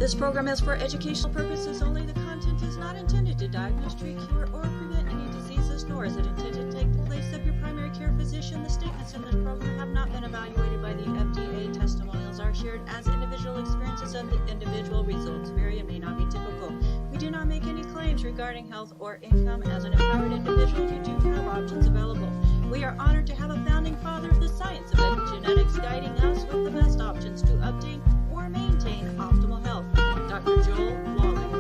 This program is for educational purposes only. The content is not intended to diagnose, treat, cure, or prevent any diseases, nor is it intended to take the place of your primary care physician. The statements in this program have not been evaluated by the FDA. Testimonials are shared as individual experiences of the individual. Results vary and may not be typical. We do not make any claims regarding health or income. As an empowered individual, you do have options available. We are honored to have a founding father of the science of epigenetics guiding us with the best options to obtain or maintain optimal health. Dr. Joel Wallach.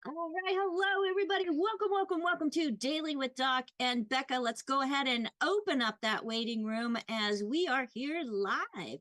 All right, hello everybody. Welcome to Daily with Doc and Becca. Let's go ahead and open up that waiting room as we are here live.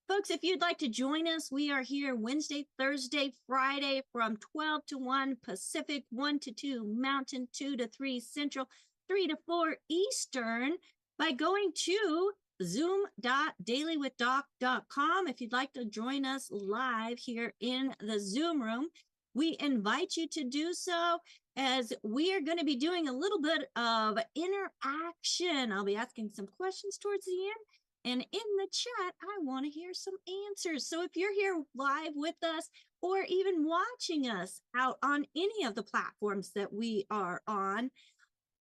Folks, if you'd like to join us, we are here Wednesday, Thursday, Friday from 12 to 1 Pacific, 1 to 2 Mountain, 2 to 3 Central, 3 to 4 Eastern by going to zoom.dailywithdoc.com. If you'd like to join us live here in the Zoom room, we invite you to do so, as we are going to be doing a little bit of interaction. I'll be asking some questions towards the end, and in the chat, I want to hear some answers. So if you're here live with us, or even watching us out on any of the platforms that we are on,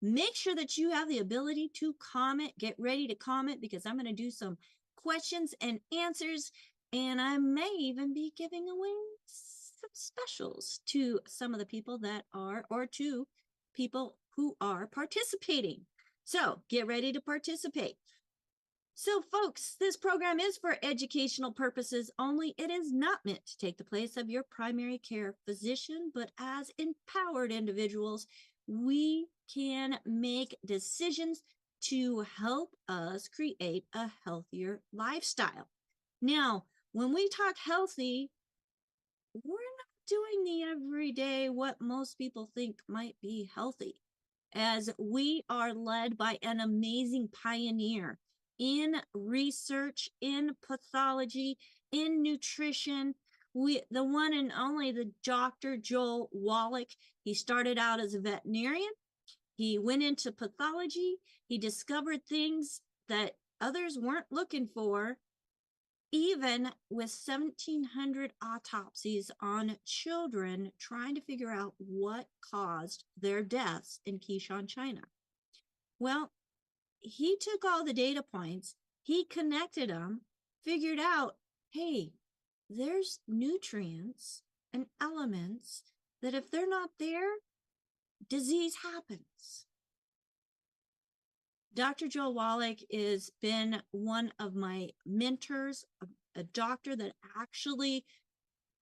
make sure that you have the ability to comment. Get ready to comment, because I'm going to do some questions and answers, and I may even be giving away some specials to some of the people that are, or to people who are participating. So get ready to participate. So folks, this program is for educational purposes only. It is not meant to take the place of your primary care physician, but as empowered individuals, we can make decisions to help us create a healthier lifestyle. Now, when we talk healthy, we're not doing the everyday what most people think might be healthy, as we are led by an amazing pioneer in research, in pathology, in nutrition. The one and only, the Dr. Joel Wallach. He started out as a veterinarian. He went into pathology. He discovered things that others weren't looking for, even with 1,700 autopsies on children trying to figure out what caused their deaths in Qinshan, China. Well, he took all the data points, he connected them, figured out, hey, there's nutrients and elements that if they're not there, disease happens. Dr. Joel Wallach has been one of my mentors, a doctor that actually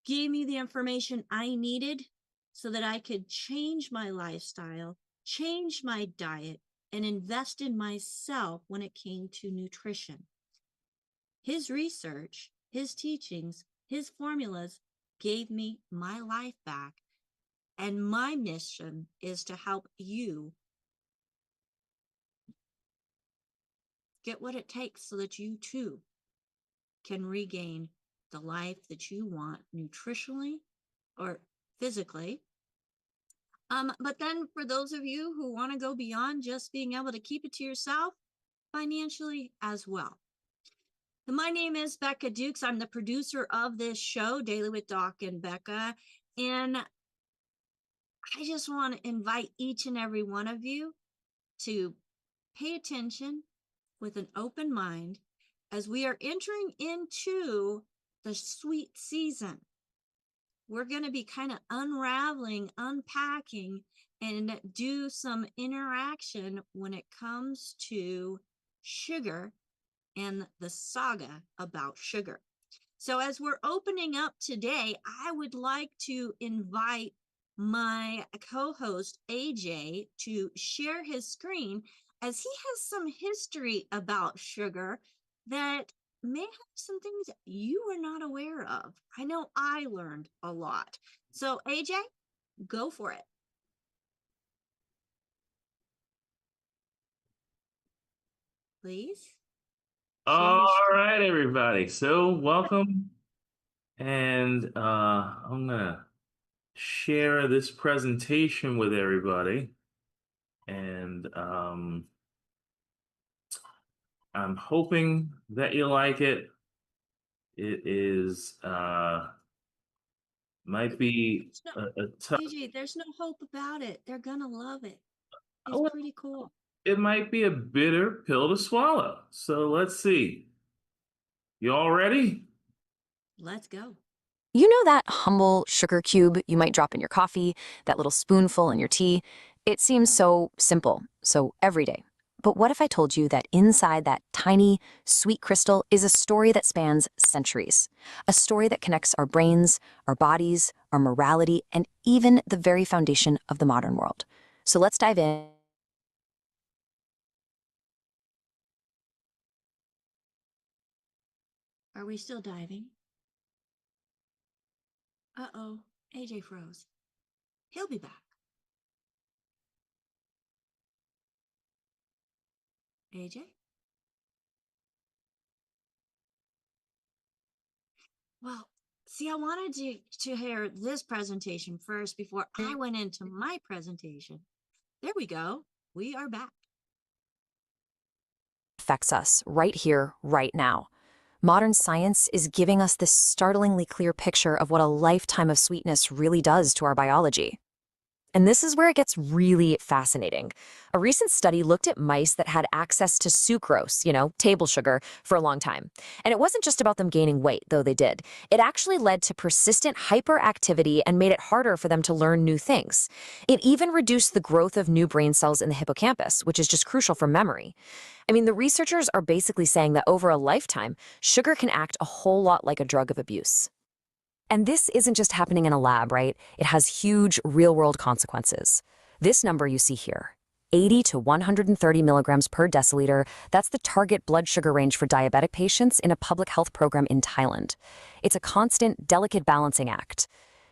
gave me the information I needed so that I could change my lifestyle, change my diet, and invest in myself when it came to nutrition. His research, his teachings, his formulas gave me my life back, and my mission is to help you get what it takes so that you too can regain the life that you want, nutritionally or physically. But then for those of you who want to go beyond just being able to keep it to yourself, financially as well. And my name is Becca Dukes. I'm the producer of this show, Daily with Doc and Becca. And I I just want to invite each and every one of you to pay attention with an open mind as we are entering into the sweet season. We're going to be kind of unraveling, unpacking, and do some interaction when it comes to sugar and the saga about sugar. So as we're opening up today, I would like to invite my co-host AJ to share his screen, as he has some history about sugar that may have some things you were not aware of. I know I learned a lot. So AJ, go for it. Please share your All screen. right, everybody. So welcome. And I'm gonna share this presentation with everybody. And I'm hoping that you like it. It is might be No, a tough, AJ, there's no hope about it. They're gonna love it. It's well, pretty cool. it might be a bitter pill to swallow. So let's see. You all ready? Let's go. You know that humble sugar cube you might drop in your coffee, that little spoonful in your tea? It seems so simple, so everyday. But what if I told you that inside that tiny, sweet crystal is a story that spans centuries? A story that connects our brains, our bodies, our morality, and even the very foundation of the modern world. So let's dive in. Are we still diving? Uh-oh, AJ froze. He'll be back. AJ? Well, see, I wanted to hear this presentation first before I went into my presentation. There we go. We are back. Affects us right here, right now. Modern science is giving us this startlingly clear picture of what a lifetime of sweetness really does to our biology. And this is where it gets really fascinating. A recent study looked at mice that had access to sucrose, table sugar, for a long time. And it wasn't just about them gaining weight, though they did. It actually led to persistent hyperactivity and made it harder for them to learn new things. It even reduced the growth of new brain cells in the hippocampus, which is just crucial for memory. I mean, the researchers are basically saying that over a lifetime, sugar can act a whole lot like a drug of abuse. And this isn't just happening in a lab, right? It has huge real-world consequences. This number you see here, 80 to 130 milligrams per deciliter, that's the target blood sugar range for diabetic patients in a public health program in Thailand. It's a constant, delicate balancing act.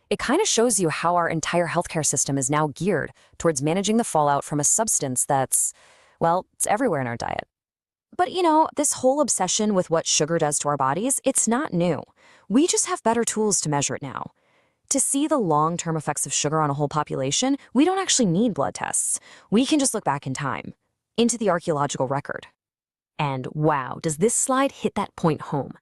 It kind of shows you how our entire healthcare system is now geared towards managing the fallout from a substance that's, well, it's everywhere in our diet. But this whole obsession with what sugar does to our bodies, it's not new. We just have better tools to measure it now. To see the long-term effects of sugar on a whole population, we don't actually need blood tests. We can just look back in time, into the archaeological record. And wow, does this slide hit that point home?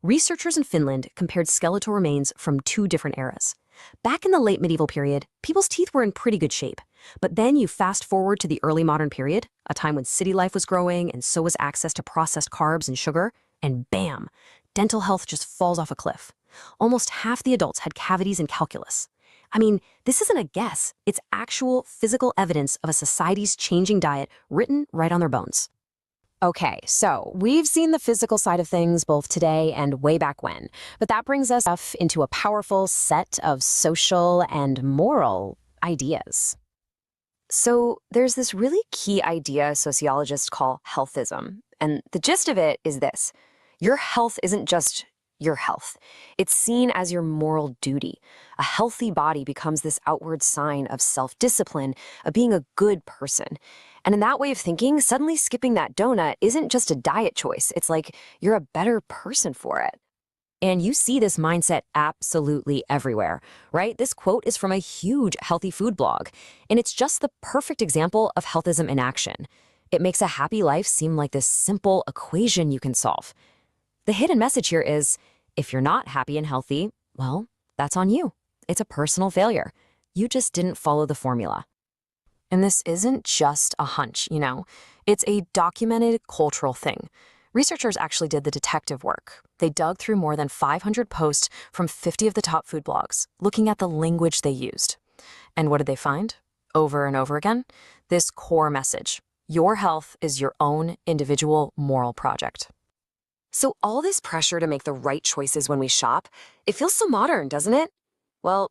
Researchers in Finland compared skeletal remains from two different eras. Back in the late medieval period, people's teeth were in pretty good shape. But then you fast forward to the early modern period, a time when city life was growing and so was access to processed carbs and sugar, and bam, dental health just falls off a cliff. Almost half the adults had cavities in calculus. I mean, this isn't a guess. It's actual physical evidence of a society's changing diet written right on their bones. Okay, so we've seen the physical side of things both today and way back when, but that brings us into a powerful set of social and moral ideas. So there's this really key idea sociologists call healthism, and the gist of it is this. Your health isn't just your health. It's seen as your moral duty. A healthy body becomes this outward sign of self-discipline, of being a good person. And in that way of thinking, suddenly skipping that donut isn't just a diet choice. It's like you're a better person for it. And you see this mindset absolutely everywhere, right? This quote is from a huge healthy food blog, and it's just the perfect example of healthism in action. It makes a happy life seem like this simple equation you can solve. The hidden message here is, if you're not happy and healthy, well, that's on you. It's a personal failure. You just didn't follow the formula. And this isn't just a hunch, It's a documented cultural thing. Researchers actually did the detective work. They dug through more than 500 posts from 50 of the top food blogs, looking at the language they used. And what did they find? Over and over again, this core message: your health is your own individual moral project. So all this pressure to make the right choices when we shop, it feels so modern, doesn't it? Well,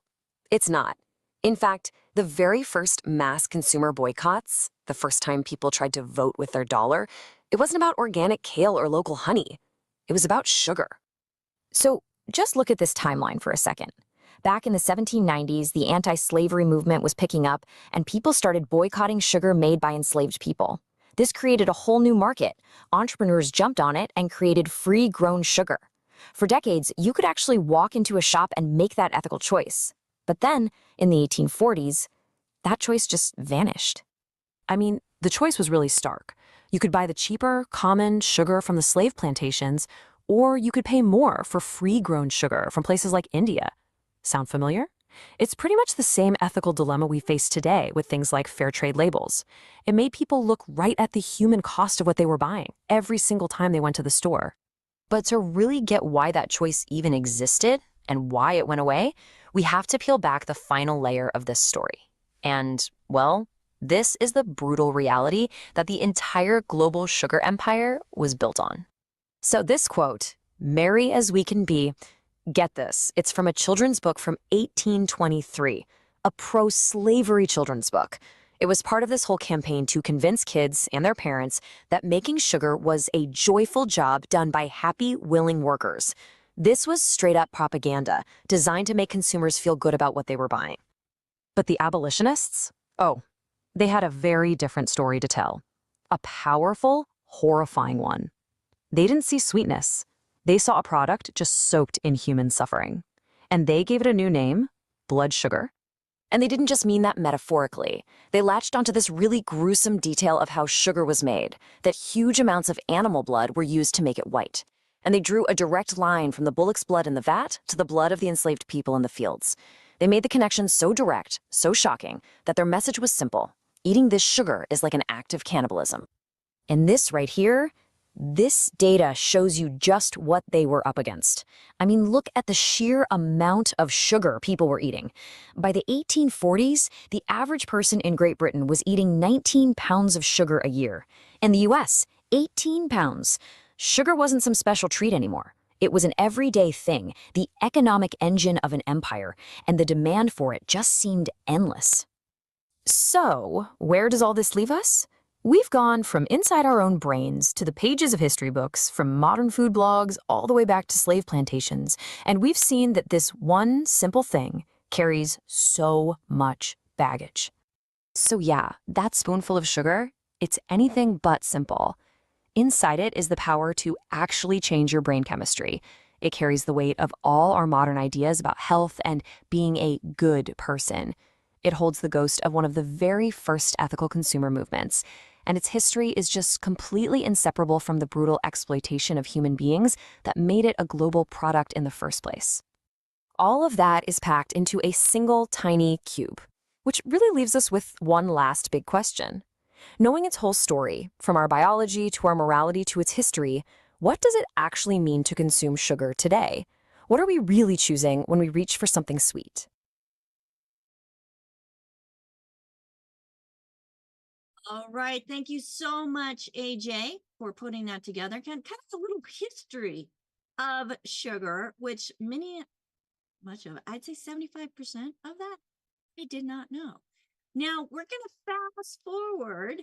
it's not. In fact, the very first mass consumer boycotts, the first time people tried to vote with their dollar, it wasn't about organic kale or local honey. It was about sugar. So just look at this timeline for a second. Back in the 1790s, the anti-slavery movement was picking up, and people started boycotting sugar made by enslaved people. This created a whole new market. Entrepreneurs jumped on it and created free-grown sugar. For decades, you could actually walk into a shop and make that ethical choice. But then, in the 1840s, that choice just vanished. I mean, the choice was really stark. You could buy the cheaper, common sugar from the slave plantations, or you could pay more for free-grown sugar from places like India. Sound familiar? It's pretty much the same ethical dilemma we face today with things like fair trade labels. It made people look right at the human cost of what they were buying every single time they went to the store. But to really get why that choice even existed and why it went away, we have to peel back the final layer of this story. And, well, this is the brutal reality that the entire global sugar empire was built on. So this quote, "Merry as we can be," get this, it's from a children's book from 1823, a pro-slavery children's book. It was part of this whole campaign to convince kids and their parents that making sugar was a joyful job done by happy, willing workers. This was straight-up propaganda, designed to make consumers feel good about what they were buying. But the abolitionists? Oh, they had a very different story to tell. A powerful, horrifying one. They didn't see sweetness. They saw a product just soaked in human suffering. And they gave it a new name: blood sugar. And they didn't just mean that metaphorically. They latched onto this really gruesome detail of how sugar was made, that huge amounts of animal blood were used to make it white. And they drew a direct line from the bullock's blood in the vat to the blood of the enslaved people in the fields. They made the connection so direct, so shocking, that their message was simple: eating this sugar is like an act of cannibalism. And this right here, this data shows you just what they were up against. I mean, look at the sheer amount of sugar people were eating. By the 1840s, the average person in Great Britain was eating 19 pounds of sugar a year. In the US, 18 pounds. Sugar wasn't some special treat anymore. It was an everyday thing, the economic engine of an empire, and the demand for it just seemed endless. So, where does all this leave us? We've gone from inside our own brains to the pages of history books, from modern food blogs all the way back to slave plantations, and we've seen that this one simple thing carries so much baggage. So yeah, that spoonful of sugar, it's anything but simple. Inside it is the power to actually change your brain chemistry. It carries the weight of all our modern ideas about health and being a good person. It holds the ghost of one of the very first ethical consumer movements, and its history is just completely inseparable from the brutal exploitation of human beings that made it a global product in the first place. All of that is packed into a single tiny cube, which really leaves us with one last big question. Knowing its whole story, from our biology to our morality to its history, what does it actually mean to consume sugar today? What are we really choosing when we reach for something sweet? All right. Thank you so much, AJ, for putting that together. Kind of a little history of sugar, which much of it, I'd say 75% of that, I did not know. Now we're going to fast forward.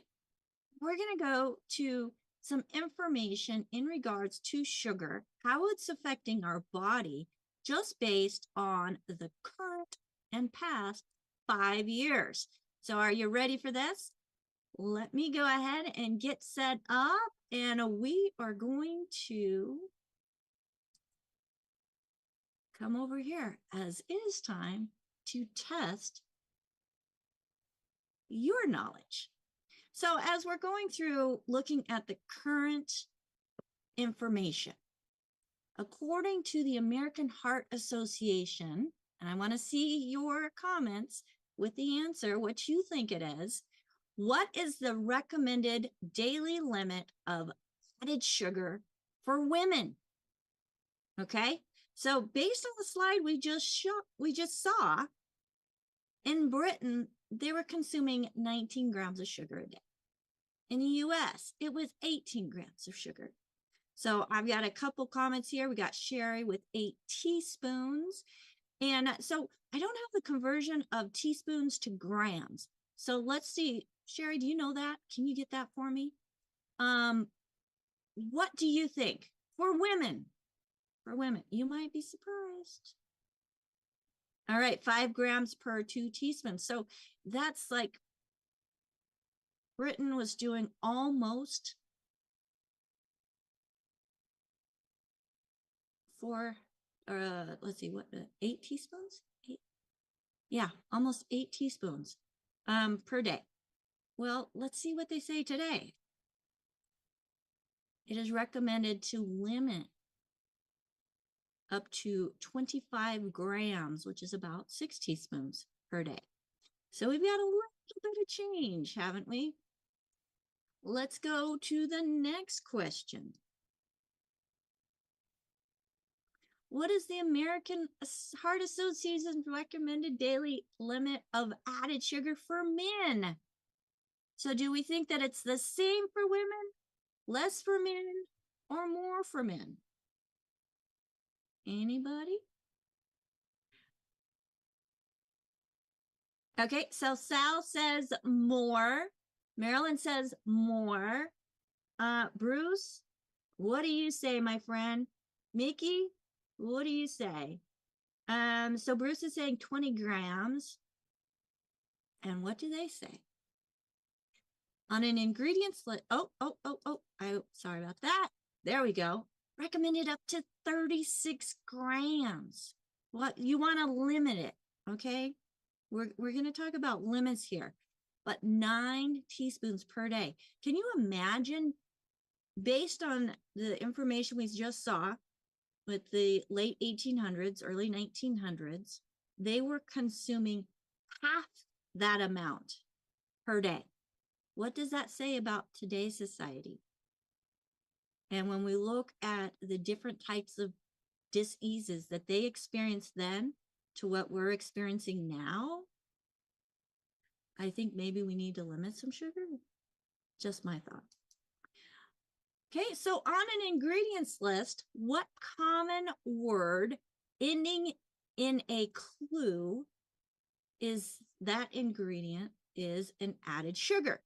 We're going to go to some information in regards to sugar, how it's affecting our body, just based on the current and past 5 years. So are you ready for this? Let me go ahead and get set up, and we are going to come over here, as it is time to test your knowledge. So as we're going through looking at the current information, according to the American Heart Association, and I want to see your comments, with the answer, what you think it is. What is the recommended daily limit of added sugar for women? Okay, so based on the slide we just saw, in Britain, they were consuming 19 grams of sugar a day. In the US, it was 18 grams of sugar. So I've got a couple comments here. We got Sherry with 8 teaspoons. And so I don't have the conversion of teaspoons to grams. So let's see. Sherry, do you know that? Can you get that for me? What do you think for women? For women, you might be surprised. All right, 5 grams per 2 teaspoons. So that's like Britain was doing almost 8 teaspoons? 8? Yeah, almost 8 teaspoons per day. Well, let's see what they say today. It is recommended to limit up to 25 grams, which is about 6 teaspoons per day. So we've got a little bit of change, haven't we? Let's go to the next question. What is the American Heart Association's recommended daily limit of added sugar for men? So do we think that it's the same for women, less for men, or more for men? Anybody? Okay, so Sal says more. Marilyn says more. Bruce, what do you say, my friend? Mickey, what do you say? So Bruce is saying 20 grams. And what do they say? On an ingredients list, sorry about that. There we go. Recommended up to 36 grams. What you want to limit it, okay? We're going to talk about limits here, but 9 teaspoons per day. Can you imagine, based on the information we just saw with the late 1800s, early 1900s, they were consuming half that amount per day. What does that say about today's society? And when we look at the different types of diseases that they experienced then to what we're experiencing now, I think maybe we need to limit some sugar. Just my thought. Okay, so on an ingredients list, what common word ending in a clue is that ingredient is an added sugar?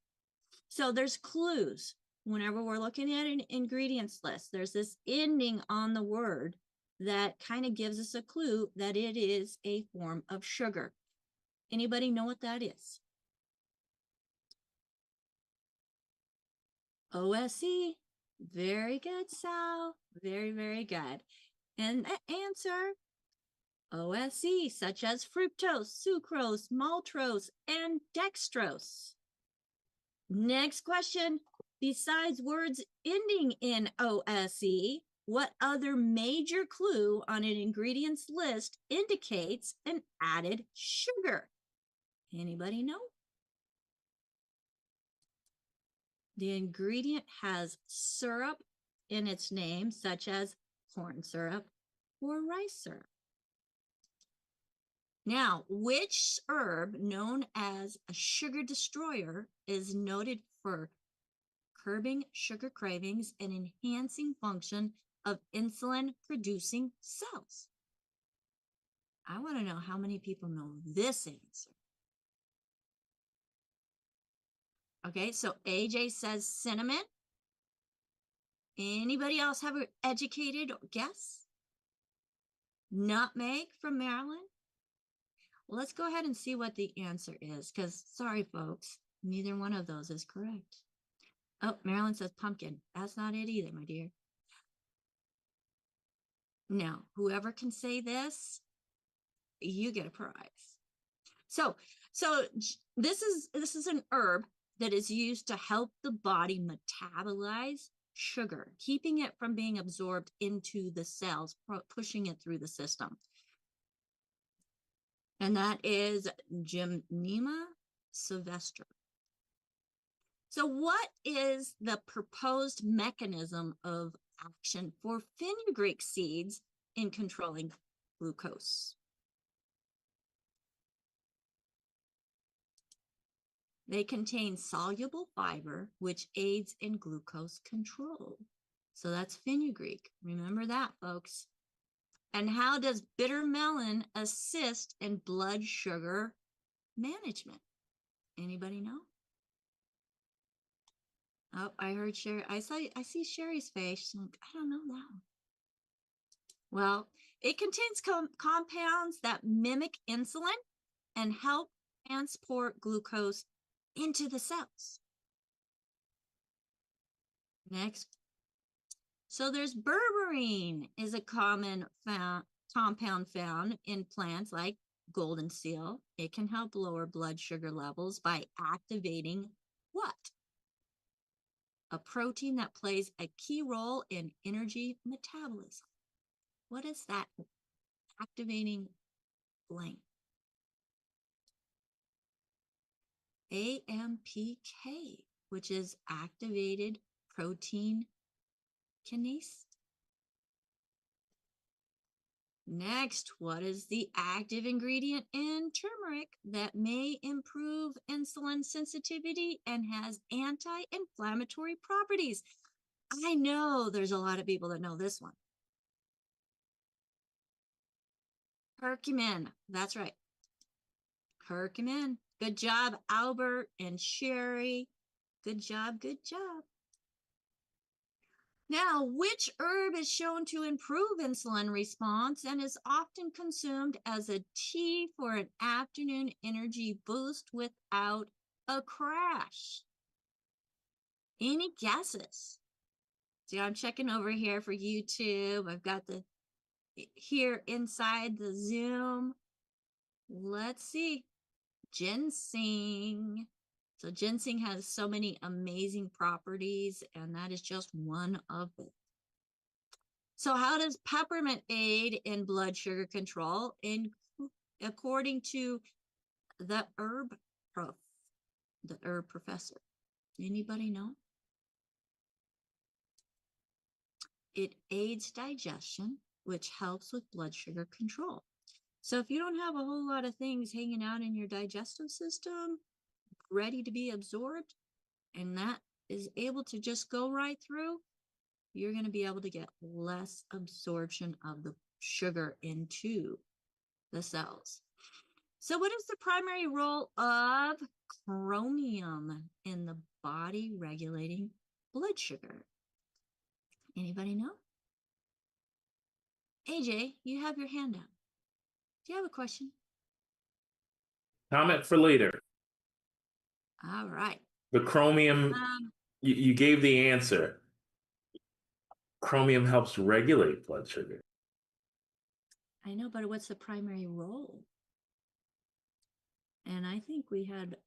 So there's clues. Whenever we're looking at an ingredients list, there's this ending on the word that kind of gives us a clue that it is a form of sugar. Anybody know what that is? OSE. Very good, Sal. Very, very good. And the answer, OSE, such as fructose, sucrose, maltose, and dextrose. Next question. Besides words ending in OSE, what other major clue on an ingredients list indicates an added sugar? Anybody know? The ingredient has syrup in its name, such as corn syrup or rice syrup. Now, which herb known as a sugar destroyer is noted for curbing sugar cravings and enhancing function of insulin-producing cells? I want to know how many people know this answer. Okay, so AJ says cinnamon. Anybody else have an educated guess? Nutmeg from Maryland. Well, let's go ahead and see what the answer is, because sorry, folks, neither one of those is correct. Oh, Marilyn says pumpkin. That's not it either, my dear. Now, whoever can say this, you get a prize. So this is an herb that is used to help the body metabolize sugar, keeping it from being absorbed into the cells, pushing it through the system. and that is Gymnema sylvestre. So what is the proposed mechanism of action for fenugreek seeds in controlling glucose? They contain soluble fiber, which aids in glucose control. So that's fenugreek. Remember that, folks. And how does bitter melon assist in blood sugar management? Anybody know? Oh, I heard Sherry. I see Sherry's face. Like, I don't know that. Well, it contains compounds that mimic insulin and help transport glucose into the cells. Next. So there's berberine is a common compound found in plants like golden seal. It can help lower blood sugar levels by activating what? A protein that plays a key role in energy metabolism. What is that activating blank? AMPK, which is activated protein kinase. Next, what is the active ingredient in turmeric that may improve insulin sensitivity and has anti-inflammatory properties? I know there's a lot of people that know this one. Curcumin, that's right. Curcumin. Good job, Albert and Sherry. Good job, good job. Now, which herb is shown to improve insulin response and is often consumed as a tea for an afternoon energy boost without a crash? Any guesses? See, I'm checking over here for YouTube. I've got the here inside the Zoom. Let's see. Ginseng. So ginseng has so many amazing properties, and that is just one of them. So how does peppermint aid in blood sugar control according to the herb professor? Anybody know? It aids digestion, which helps with blood sugar control. So if you don't have a whole lot of things hanging out in your digestive system, ready to be absorbed, and that is able to just go right through, you're going to be able to get less absorption of the sugar into the cells. So what is the primary role of chromium in the body regulating blood sugar? Anybody know? AJ, you have your hand up. Do you have a question? Comment for later. All right. The chromium, you gave the answer. Chromium helps regulate blood sugar. I know, but what's the primary role? And I think we had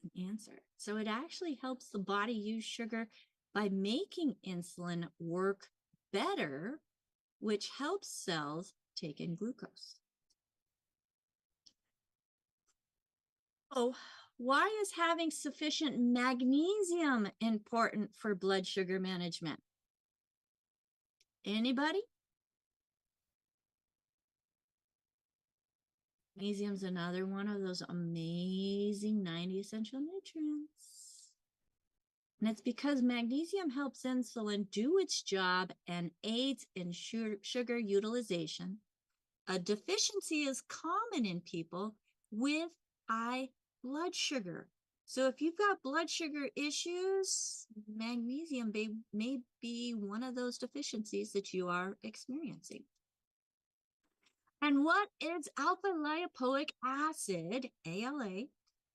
an answer. So it actually helps the body use sugar by making insulin work better, which helps cells take in glucose. Oh, why is having sufficient magnesium important for blood sugar management? Anybody? Magnesium is another one of those amazing 90 essential nutrients. And it's because magnesium helps insulin do its job and aids in sugar utilization. A deficiency is common in people with high blood sugar. So if you've got blood sugar issues, magnesium may be one of those deficiencies that you are experiencing. And what is alpha lipoic acid, ALA,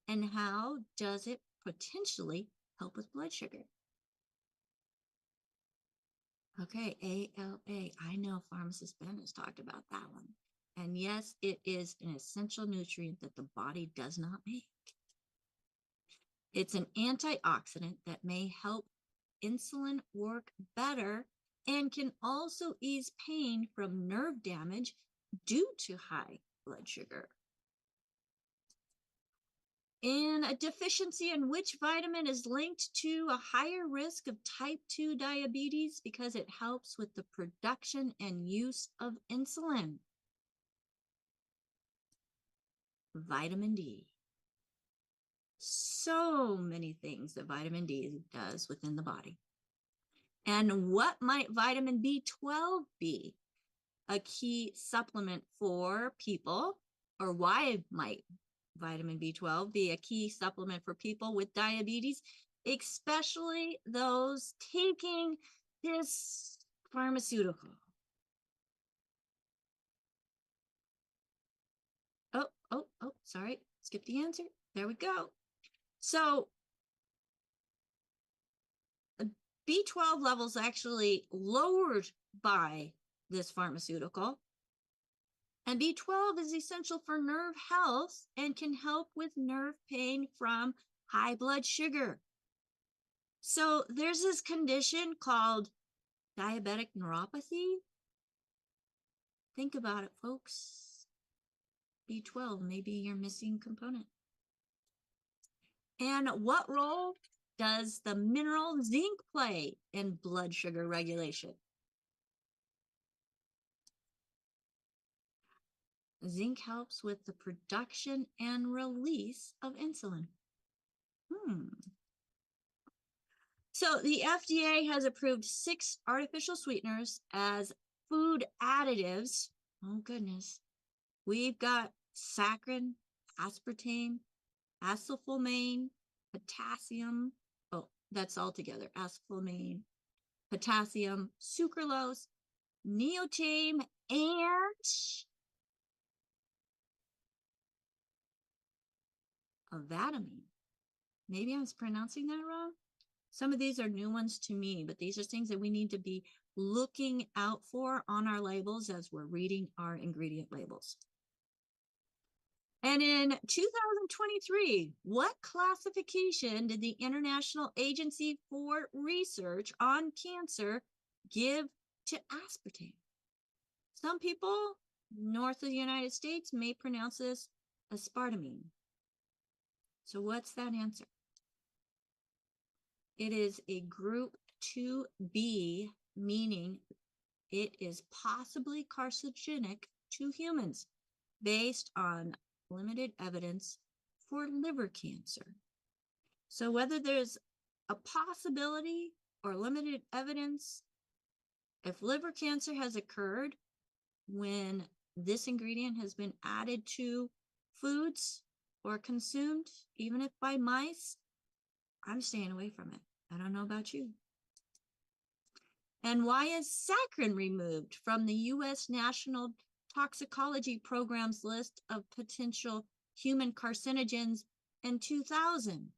and how does it potentially help with blood sugar? Okay, ALA. I know pharmacist Ben has talked about that one. And yes, it is an essential nutrient that the body does not make. It's an antioxidant that may help insulin work better and can also ease pain from nerve damage due to high blood sugar. And a deficiency in which vitamin is linked to a higher risk of type 2 diabetes because it helps with the production and use of insulin? Vitamin D. So many things that vitamin D does within the body. And what might vitamin B12 be? A key supplement for people, or why might vitamin B12 be a key supplement for people with diabetes, especially those taking this pharmaceutical? Oh, sorry, skip the answer. There we go. So B12 levels actually lowered by this pharmaceutical. And B12 is essential for nerve health and can help with nerve pain from high blood sugar. So there's this condition called diabetic neuropathy. Think about it, folks. B12 may be your missing component. And what role does the mineral zinc play in blood sugar regulation? Zinc helps with the production and release of insulin. So the FDA has approved 6 artificial sweeteners as food additives. Oh, goodness. We've got saccharin, aspartame, acylfulmane, potassium. Oh, that's all together. Acylfulmane, potassium, sucralose, neotame, and avidamine. Maybe I was pronouncing that wrong. Some of these are new ones to me, but these are things that we need to be looking out for on our labels as we're reading our ingredient labels. And in 2023, what classification did the International Agency for Research on Cancer give to aspartame? Some people north of the United States may pronounce this aspartame. So what's that answer? It is a group 2B, meaning it is possibly carcinogenic to humans based on limited evidence for liver cancer. So whether there's a possibility or limited evidence, if liver cancer has occurred when this ingredient has been added to foods or consumed, even if by mice, I'm staying away from it. I don't know about you. And why is saccharin removed from the U.S. National Toxicology Program's list of potential human carcinogens in 2000?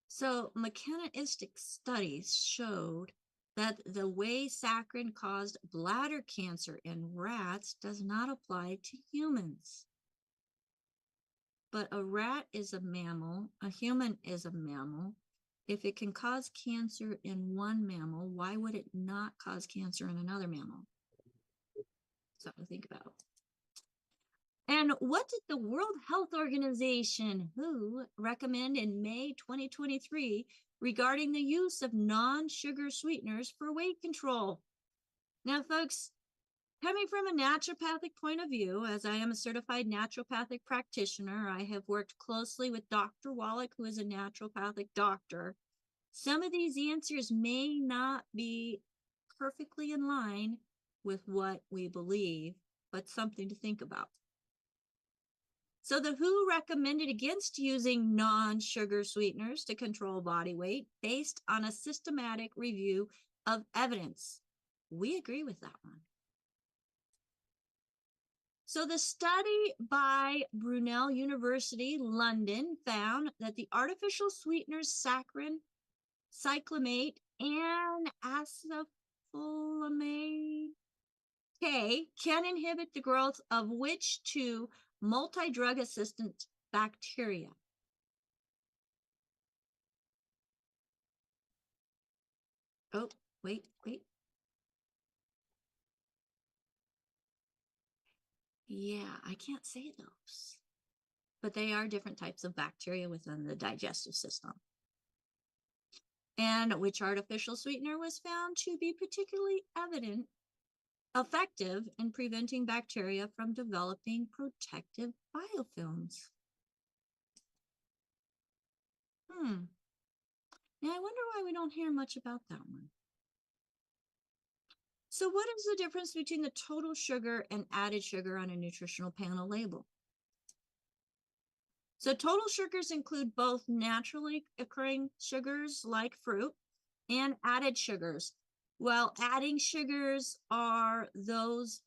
So mechanistic studies showed that the way saccharin caused bladder cancer in rats does not apply to humans. But a rat is a mammal, a human is a mammal. If it can cause cancer in one mammal, why would it not cause cancer in another mammal? Something to think about. And what did the World Health Organization, WHO, recommend in May 2023 regarding the use of non-sugar sweeteners for weight control? Now, folks, coming from a naturopathic point of view, as I am a certified naturopathic practitioner, I have worked closely with Dr. Wallach, who is a naturopathic doctor. Some of these answers may not be perfectly in line with what we believe, but something to think about. So the WHO recommended against using non-sugar sweeteners to control body weight based on a systematic review of evidence. We agree with that one. So the study by Brunel University, London, found that the artificial sweeteners saccharin, cyclamate, and acylfulmane K can inhibit the growth of which 2 multi-drug assistant bacteria? Oh, wait. Yeah, I can't say those. But they are different types of bacteria within the digestive system. And which artificial sweetener was found to be particularly effective in preventing bacteria from developing protective biofilms? Now I wonder why we don't hear much about that one. So what is the difference between the total sugar and added sugar on a nutritional panel label? So total sugars include both naturally occurring sugars like fruit and added sugars. Well, adding sugars are those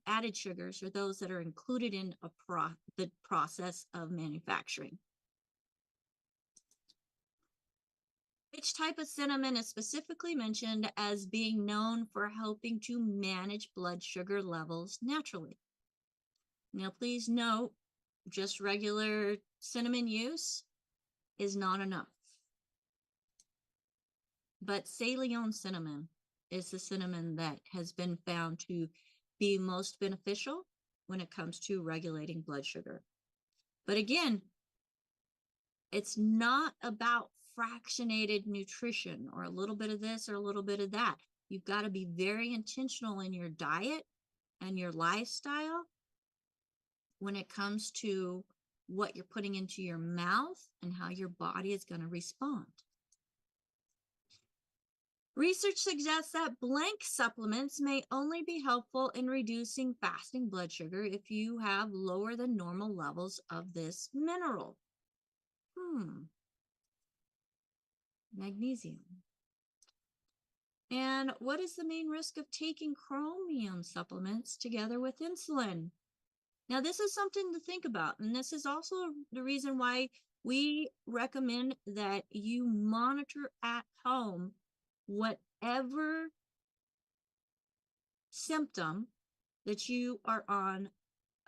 added sugars are those that are included in the process of manufacturing. Which type of cinnamon is specifically mentioned as being known for helping to manage blood sugar levels naturally? Now, please note, just regular cinnamon use is not enough. But Ceylon cinnamon is the cinnamon that has been found to be most beneficial when it comes to regulating blood sugar. But again, it's not about fractionated nutrition or a little bit of this or a little bit of that. You've got to be very intentional in your diet and your lifestyle when it comes to what you're putting into your mouth and how your body is going to respond. Research suggests that blank supplements may only be helpful in reducing fasting blood sugar if you have lower than normal levels of this mineral. Magnesium. And what is the main risk of taking chromium supplements together with insulin? Now, this is something to think about, and this is also the reason why we recommend that you monitor at home whatever symptom that you are on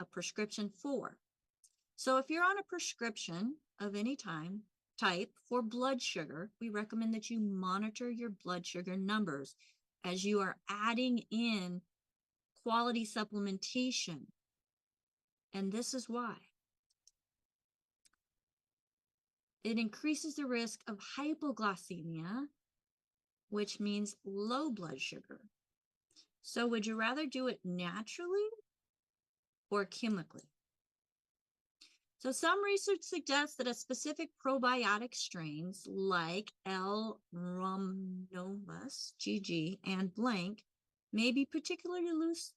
a prescription for. So if you're on a prescription of any type for blood sugar, we recommend that you monitor your blood sugar numbers as you are adding in quality supplementation. And this is why. It increases the risk of hypoglycemia, which means low blood sugar. So would you rather do it naturally or chemically? So some research suggests that a specific probiotic strains like L. rhamnosus, GG, and blank may be particularly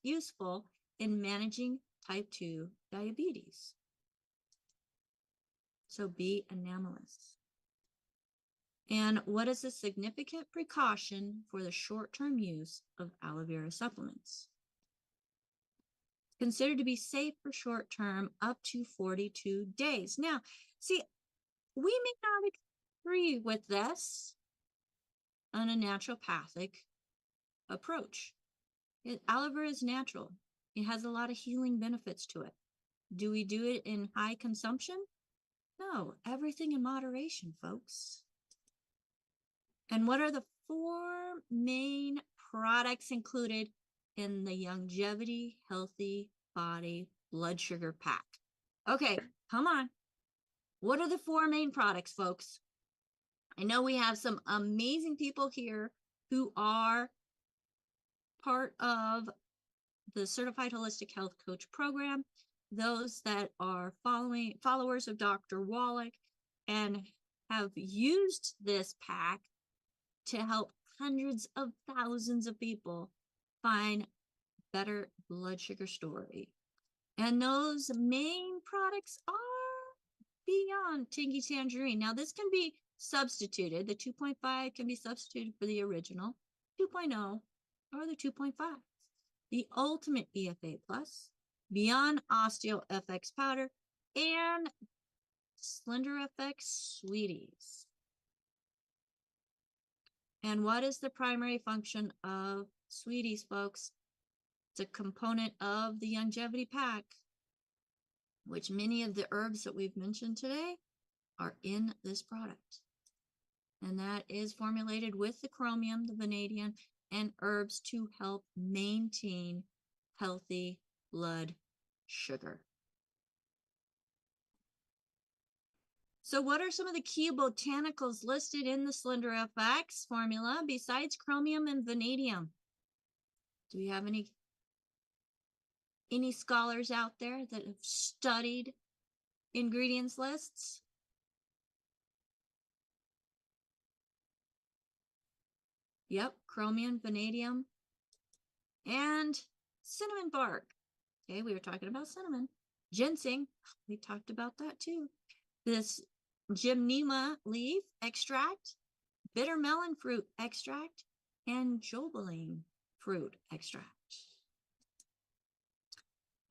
useful in managing type 2 diabetes. So be anomalous. And what is a significant precaution for the short-term use of aloe vera supplements? Considered to be safe for short-term up to 42 days. Now, see, we may not agree with this on a naturopathic approach. Aloe vera is natural. It has a lot of healing benefits to it. Do we do it in high consumption? No, everything in moderation, folks. And what are the 4 main products included in the Longevity Healthy Body Blood Sugar Pack? Okay, come on. What are the 4 main products, folks? I know we have some amazing people here who are part of the Certified Holistic Health Coach program, those that are followers of Dr. Wallach and have used this pack to help hundreds of thousands of people find better blood sugar story. And those main products are beyond Tangy Tangerine. Now, this can be substituted. The 2.5 can be substituted for the original 2.0 or the 2.5. The Ultimate EFA Plus, Beyond Osteo-fx Powder, and Slender FX Sweeties. And what is the primary function of Sweeties, folks? It's a component of the Longevity Pack, which many of the herbs that we've mentioned today are in this product. And that is formulated with the chromium, the vanadium, and herbs to help maintain healthy blood sugar. So what are some of the key botanicals listed in the Slender FX formula besides chromium and vanadium? Do we have any scholars out there that have studied ingredients lists? Yep, chromium, vanadium, and cinnamon bark. Okay, we were talking about cinnamon. Ginseng, we talked about that too. This gymnema leaf extract, bitter melon fruit extract, and jobeling fruit extract.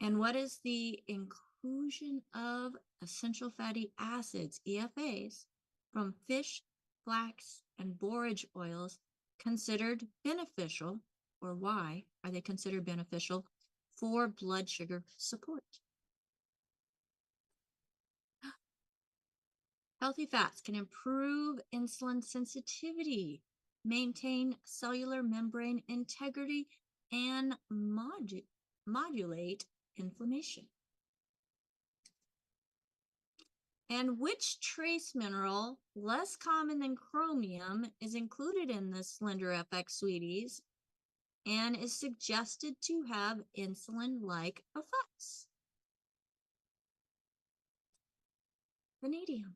And what is the inclusion of essential fatty acids, EFAs, from fish, flax, and borage oils considered beneficial, or why are they considered beneficial for blood sugar support? Healthy fats can improve insulin sensitivity, maintain cellular membrane integrity, and modulate inflammation. And which trace mineral, less common than chromium, is included in the Slender FX Sweeties and is suggested to have insulin-like effects? Vanadium.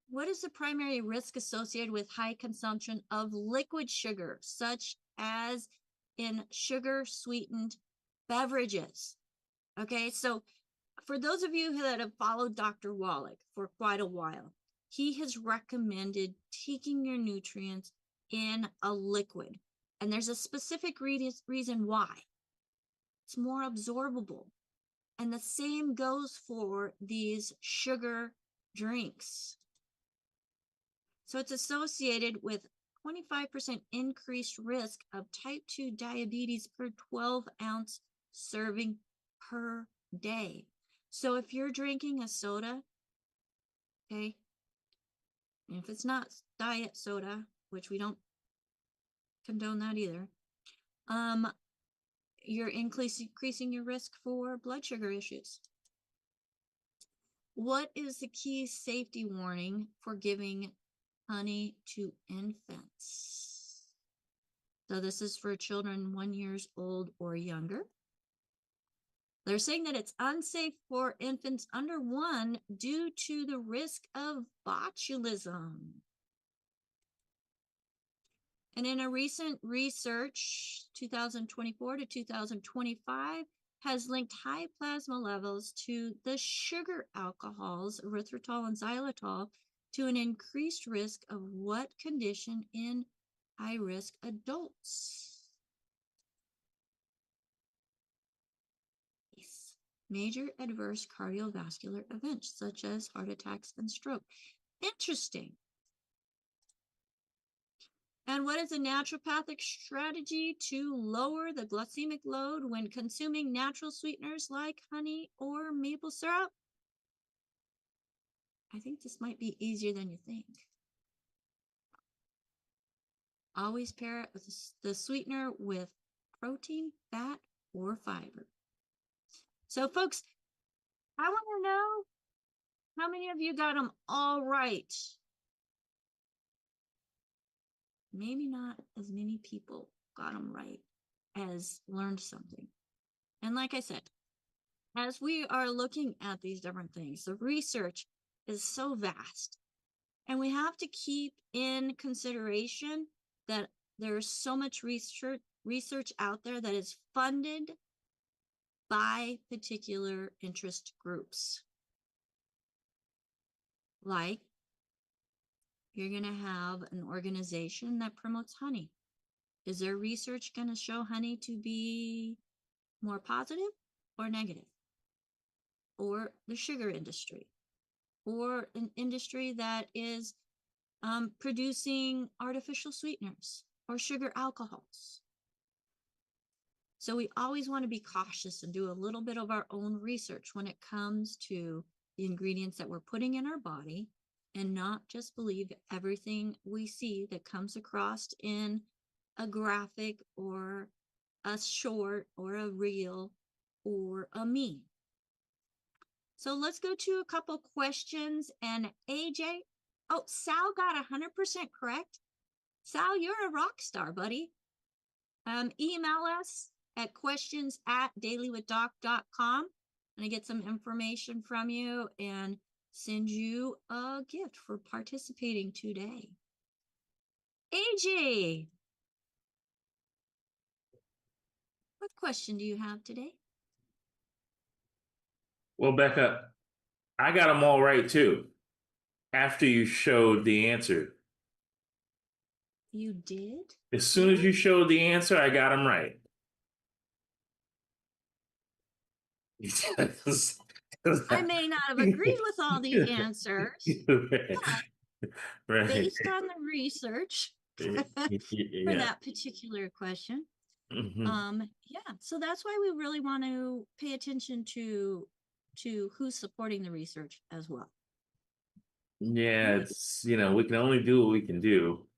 What is the primary risk associated with high consumption of liquid sugar, such as in sugar-sweetened beverages? Okay, so for those of you that have followed Dr. Wallach for quite a while, he has recommended taking your nutrients in a liquid. And there's a specific reason why. It's more absorbable. And the same goes for these sugar drinks. So it's associated with 25% increased risk of type 2 diabetes per 12-ounce serving per day. So if you're drinking a soda, okay, and if it's not diet soda, which we don't condone that either, you're increasing your risk for blood sugar issues. What is the key safety warning for giving honey to infants? So this is for children 1 year old or younger. They're saying that it's unsafe for infants under 1 due to the risk of botulism. And in a recent research, 2024 to 2025, has linked high plasma levels to the sugar alcohols, erythritol and xylitol, to an increased risk of what condition in high-risk adults? Major adverse cardiovascular events, such as heart attacks and stroke. Interesting. And what is a naturopathic strategy to lower the glycemic load when consuming natural sweeteners like honey or maple syrup? I think this might be easier than you think. Always pair it with the sweetener with protein, fat, or fiber. So, folks, I want to know how many of you got them all right. Maybe not as many people got them right as learned something. And like I said, as we are looking at these different things, the research is so vast. And we have to keep in consideration that there's so much research out there that is funded by particular interest groups. Like, you're going to have an organization that promotes honey. Is their research going to show honey to be more positive or negative? Or the sugar industry, or an industry that is producing artificial sweeteners or sugar alcohols. So we always want to be cautious and do a little bit of our own research when it comes to the ingredients that we're putting in our body, and not just believe everything we see that comes across in a graphic or a short or a reel or a meme. So let's go to a couple questions. And AJ, oh, Sal got 100% correct. Sal, you're a rock star, buddy. Email us at questions@dailywithdoc.com and I get some information from you and send you a gift for participating today. AJ, what question do you have today? Well, Becca, I got them all right too. After you showed the answer. You did? As soon as you showed the answer, I got them right. I may not have agreed with all the answers, Right. based on the research for Yeah. that particular question. Mhm. Yeah, so that's why we really want to pay attention to who's supporting the research as well. Yeah, Right. it's, we can only do what we can do.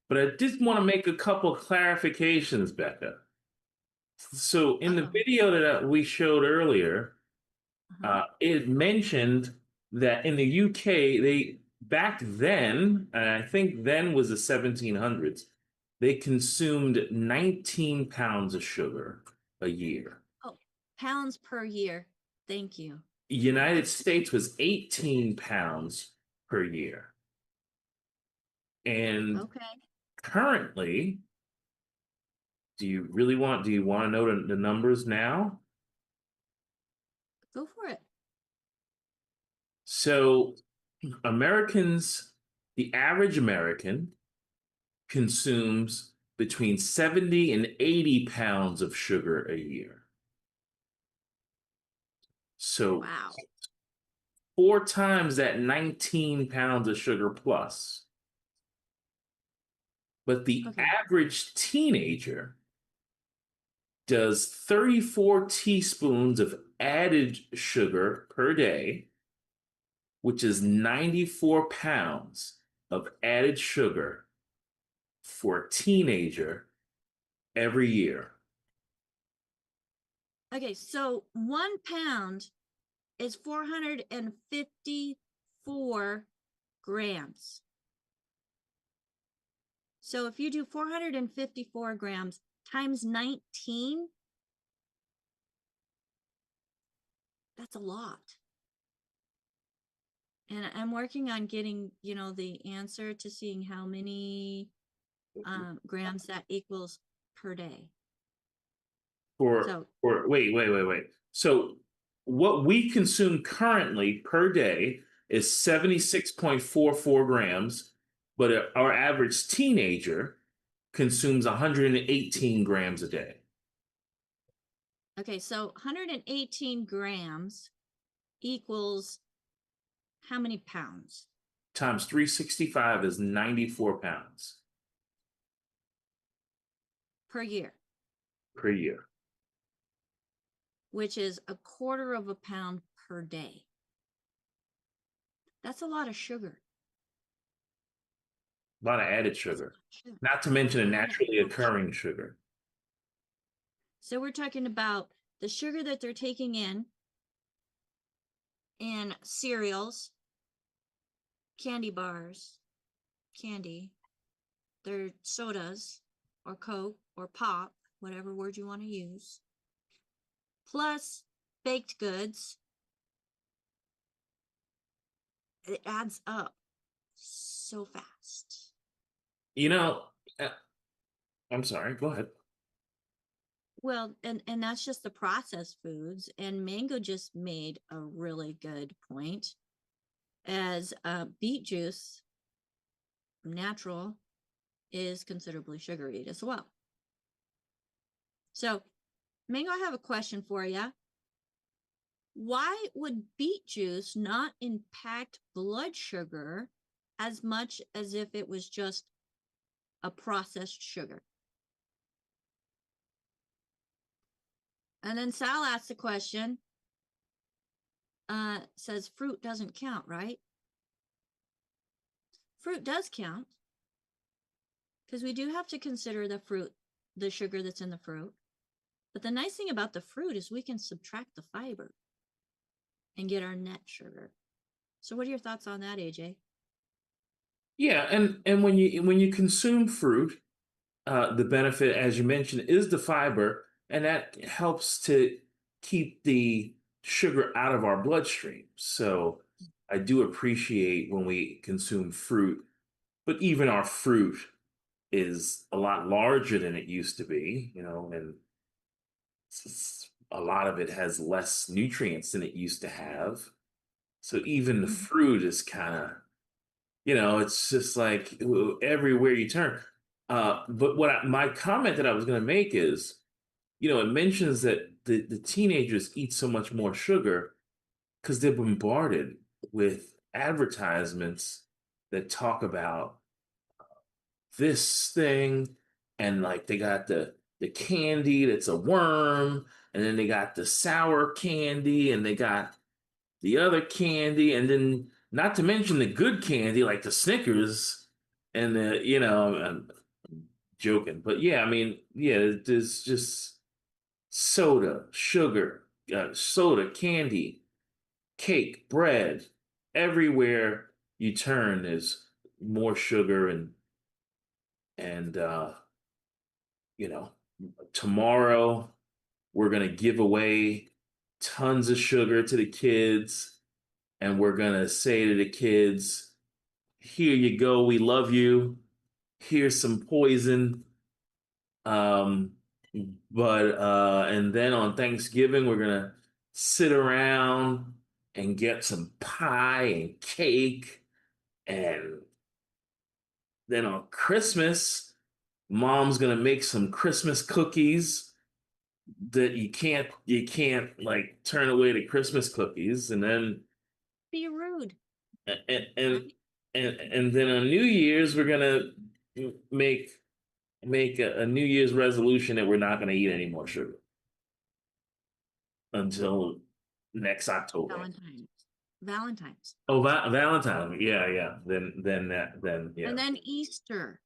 But I just want to make a couple clarifications, Becca. So in the Uh-oh. video that we showed earlier, Uh-huh. it mentioned that in the UK, they back then, and I think then was the 1700s, they consumed 19 pounds of sugar a year. Oh, pounds per year. Thank you. United States was 18 pounds per year. And Okay, currently, do you want to know the numbers now? go for it. So Americans, the average American consumes between 70 and 80 pounds of sugar a year. So Wow. 4 times that 19 pounds of sugar plus. But the Okay. average teenager does 34 teaspoons of added sugar per day, which is 94 pounds of added sugar for a teenager every year. Okay, so 1 pound is 454 grams. So if you do 454 grams times 19, that's a lot. And I'm working on getting, the answer to seeing how many grams that equals per day. So Wait. So what we consume currently per day is 76.44 grams, but our average teenager consumes 118 grams a day. okay, so 118 grams equals how many pounds? Times 365 is 94 pounds Per year, per year. which is a quarter of a pound per day. That's a lot of sugar. A lot of added sugar, not to mention a naturally occurring sugar. So we're talking about the sugar that they're taking in cereals, candy bars, candy, their sodas or Coke or pop, whatever word you want to use, plus baked goods. It adds up so fast. I'm sorry, go ahead. Well, and that's just the processed foods. And Mango just made a really good point, as beet juice, natural, is considerably sugary as well. So, Mango, I have a question for you. Why would beet juice not impact blood sugar as much as if it was just a processed sugar? And then Sal asked the question, says fruit doesn't count, right? Fruit does count, because we do have to consider the fruit, the sugar that's in the fruit. But the nice thing about the fruit is we can subtract the fiber and get our net sugar. So what are your thoughts on that, AJ? Yeah, and when you consume fruit, the benefit, as you mentioned, is the fiber, and that helps to keep the sugar out of our bloodstream. So I do appreciate when we consume fruit, but even our fruit is a lot larger than it used to be, and a lot of it has less nutrients than it used to have. So even the Mhm. fruit is kind of, it's just like everywhere you turn. But my comment that I was going to make is, it mentions that the teenagers eat so much more sugar because they're bombarded with advertisements that talk about this thing, and like they got the candy that's a worm, and then they got the sour candy, and they got the other candy, and then not to mention the good candy like the Snickers and I'm joking, but yeah, I mean, yeah, there's just soda, sugar, soda, candy, cake, bread. Everywhere you turn, there's more sugar, and you know, tomorrow we're gonna give away tons of sugar to the kids, and we're gonna say to the kids, "Here you go, we love you. Here's some poison." Um, but and then on Thanksgiving, we're gonna sit around and get some pie and cake, and then on Christmas, mom's gonna make some Christmas cookies that you can't like turn away the Christmas cookies, and then Be rude, and and right? and then on New Year's we're gonna make a New Year's resolution that we're not gonna eat any more sugar until next October. Valentine's. Valentine's. Oh, Valentine. Yeah, yeah. Then yeah. And then Easter.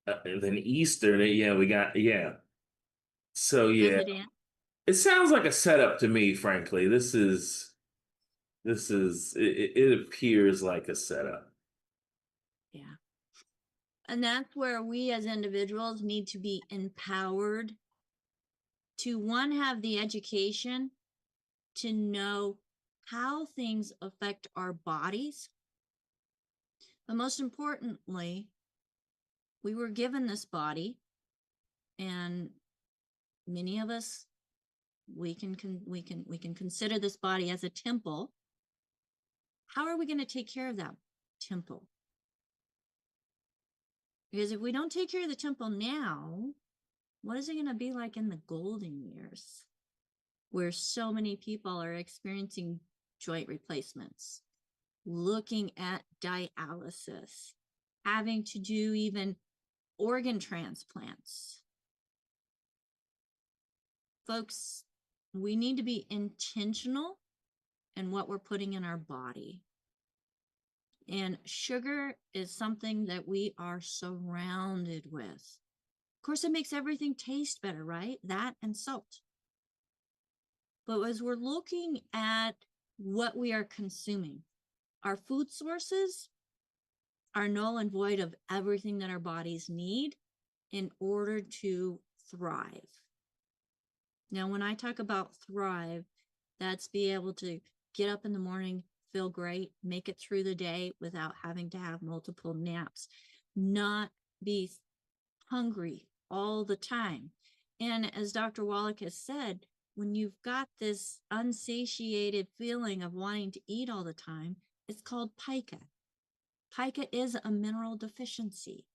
And then Easter. Yeah, we got yeah. So yeah, President. it sounds like a setup to me. Frankly, it appears like a setup. Yeah. And that's where we as individuals need to be empowered to, one, have the education to know how things affect our bodies. But most importantly, we were given this body, and many of us, we can consider this body as a temple. How are we going to take care of that temple? Because if we don't take care of the temple now, what is it going to be like in the golden years, where so many people are experiencing joint replacements, looking at dialysis, having to do even organ transplants? Folks, we need to be intentional in what we're putting in our body. And sugar is something that we are surrounded with. Of course, it makes everything taste better, right? That and salt. But as we're looking at what we are consuming, our food sources are null and void of everything that our bodies need in order to thrive. Now, when I talk about thrive, that's be able to get up in the morning, feel great, make it through the day without having to have multiple naps, not be hungry all the time. And as Dr. Wallach has said, when you've got this unsatiated feeling of wanting to eat all the time, it's called pica. Pica is a mineral deficiency.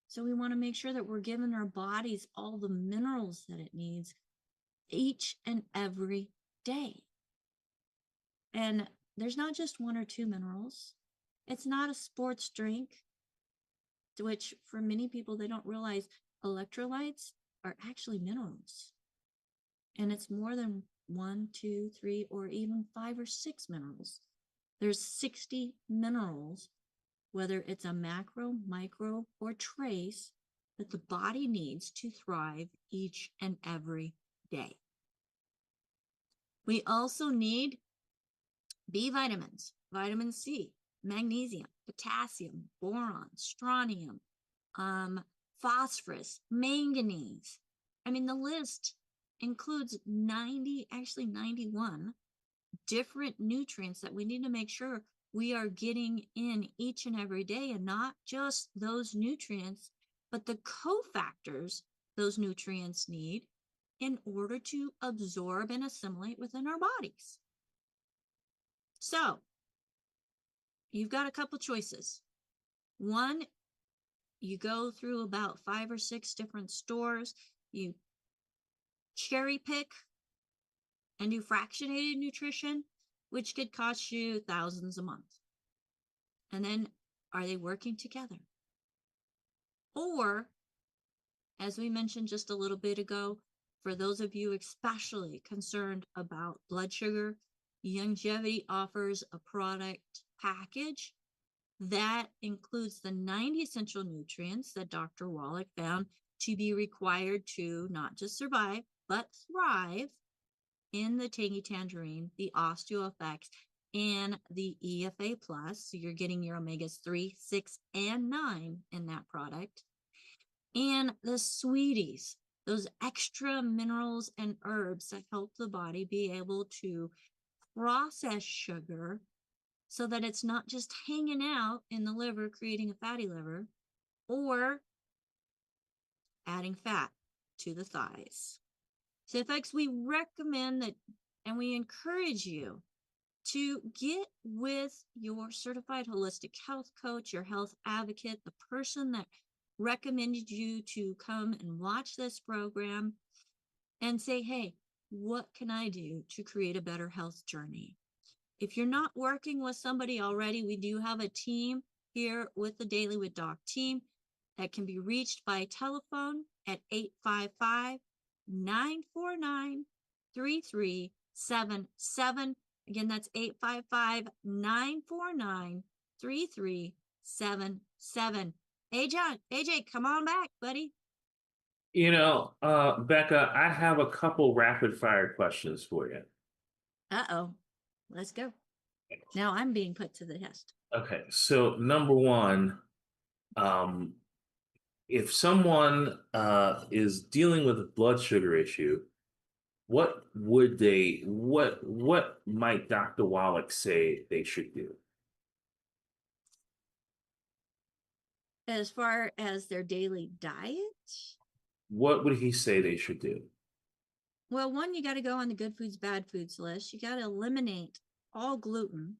So we want to make sure that we're giving our bodies all the minerals that it needs each and every day. And there's not just one or two minerals. It's not a sports drink, which for many people, they don't realize electrolytes are actually minerals. And it's more than 1, 2, 3, or even 5 or 6 minerals. There's 60 minerals, whether it's a macro, micro, or trace, that the body needs to thrive each and every day. We also need B vitamins, vitamin C, magnesium, potassium, boron, strontium, phosphorus, manganese. I mean, the list includes 91 different nutrients that we need to make sure we are getting in each and every day, and not just those nutrients, but the cofactors those nutrients need in order to absorb and assimilate within our bodies. So you've got a couple choices. One, you go through about 5 or 6 different stores, you cherry pick and do fractionated nutrition, which could cost you thousands a month. And then, are they working together? Or, as we mentioned just a little bit ago, for those of you especially concerned about blood sugar, Longevity offers a product package that includes the 90 essential nutrients that Dr. Wallach found to be required to not just survive, but thrive in the Tangy Tangerine, the Osteo-fx, and the EFA Plus. So you're getting your omegas 3, 6, and 9 in that product. And the sweeties, those extra minerals and herbs that help the body be able to process sugar so that it's not just hanging out in the liver, creating a fatty liver, or adding fat to the thighs. So, folks, we recommend that, and we encourage you to get with your certified holistic health coach, your health advocate, the person that recommended you to come and watch this program, and say, hey, what can I do to create a better health journey? If you're not working with somebody already, we do have a team here with the Daily with Doc team that can be reached by telephone at 855-949-3377. Again, that's 855-949-3377. Hey, John, AJ, come on back, buddy. Becca, I have a couple rapid fire questions for you. Uh-oh. Let's go. Now I'm being put to the test. Okay, so number one, if someone is dealing with a blood sugar issue, what might Dr. Wallach say they should do? As far as their daily diet? What would he say they should do? Well, one, you got to go on the good foods, bad foods list. You got to eliminate all gluten,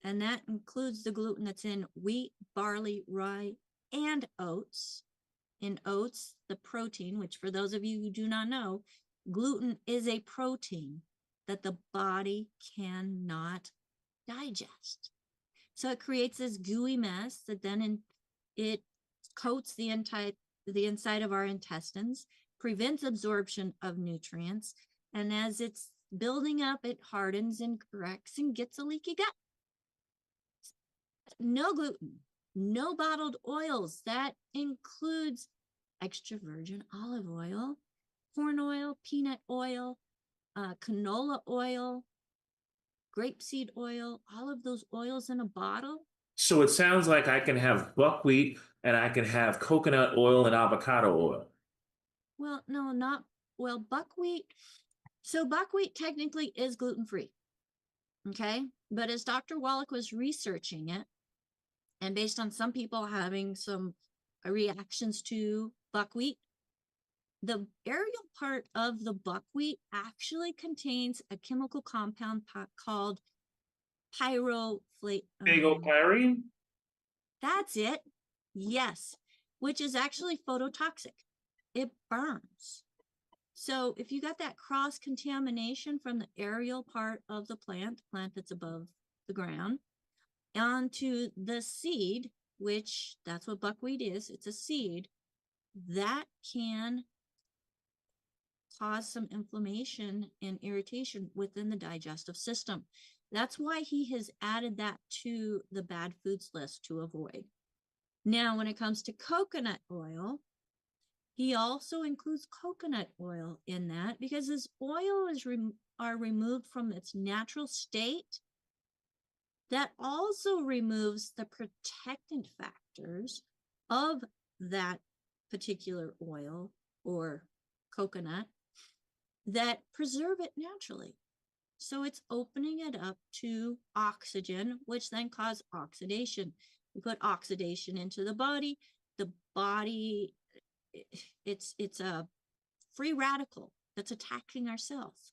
and that includes the gluten that's in wheat, barley, rye, and oats. In oats, the protein, which for those of you who do not know, gluten is a protein that the body cannot digest. So it creates this gooey mess that then it coats the inside of our intestines, prevents absorption of nutrients, and as it's building up, it hardens and cracks and gets a leaky gut. No gluten, no bottled oils. That includes extra virgin olive oil, corn oil, peanut oil, canola oil, grapeseed oil, all of those oils in a bottle. So it sounds like I can have buckwheat and I can have coconut oil and avocado oil. Well, no, buckwheat. So buckwheat technically is gluten-free. Okay. But as Dr. Wallach was researching it, and based on some people having some reactions to buckwheat, the aerial part of the buckwheat actually contains a chemical compound called Pyrene? That's it. Yes, which is actually phototoxic. It burns. So if you got that cross contamination from the aerial part of the plant that's above the ground, onto the seed, which that's what buckwheat is, it's a seed, that can cause some inflammation and irritation within the digestive system. That's why he has added that to the bad foods list to avoid. Now, when it comes to coconut oil, He also includes coconut oil in that because this oil is are removed from its natural state. That also removes the protectant factors of that particular oil or coconut that preserve it naturally. So it's opening it up to oxygen, which then causes oxidation. We put oxidation into the body. The body, it's a free radical that's attacking our cells.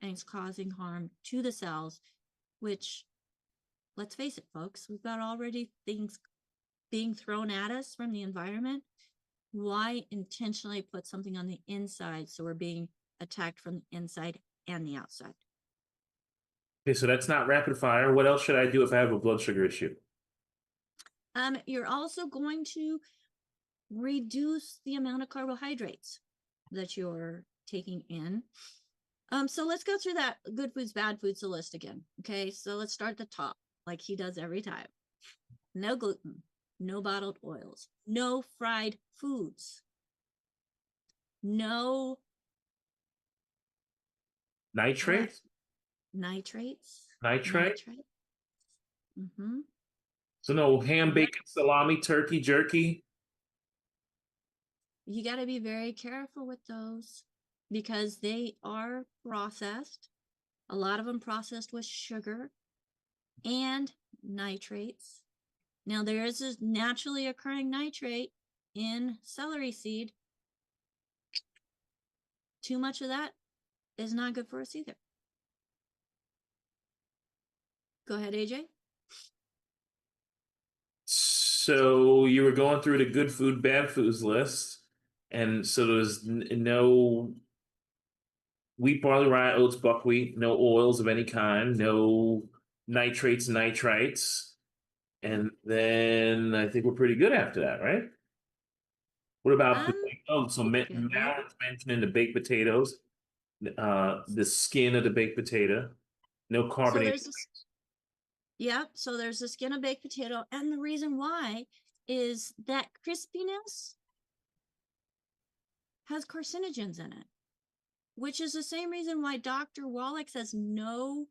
And it's causing harm to the cells, which, let's face it, folks, we've got already things being thrown at us from the environment. Why intentionally put something on the inside so we're being attacked from the inside and the outside? Okay, so that's not rapid fire. What else should I do if I have a blood sugar issue? You're also going to reduce the amount of carbohydrates that you're taking in. So let's go through that good foods, bad foods list again. Okay, so let's start at the top, like he does every time. No gluten, no bottled oils, no fried foods, no Nitrates? nitrates. Nitrate? Mm-hmm. So no ham, bacon, salami, turkey, jerky? You got to be very careful with those because they are processed. A lot of them processed with sugar and nitrates. Now, there is a naturally occurring nitrate in celery seed. Too much of that is not good for us either. Go ahead, AJ. So you were going through the good food, bad foods list. And so there's no wheat, barley, rye, oats, buckwheat, no oils of any kind, no nitrates, nitrites. And then I think we're pretty good after that, right? What about so Matt's mentioning the baked potatoes, the skin of the baked potato, no So carbonated. so there's the skin of baked potato, and the reason why is that crispiness has carcinogens in it, which is the same reason why Dr. Wallach says no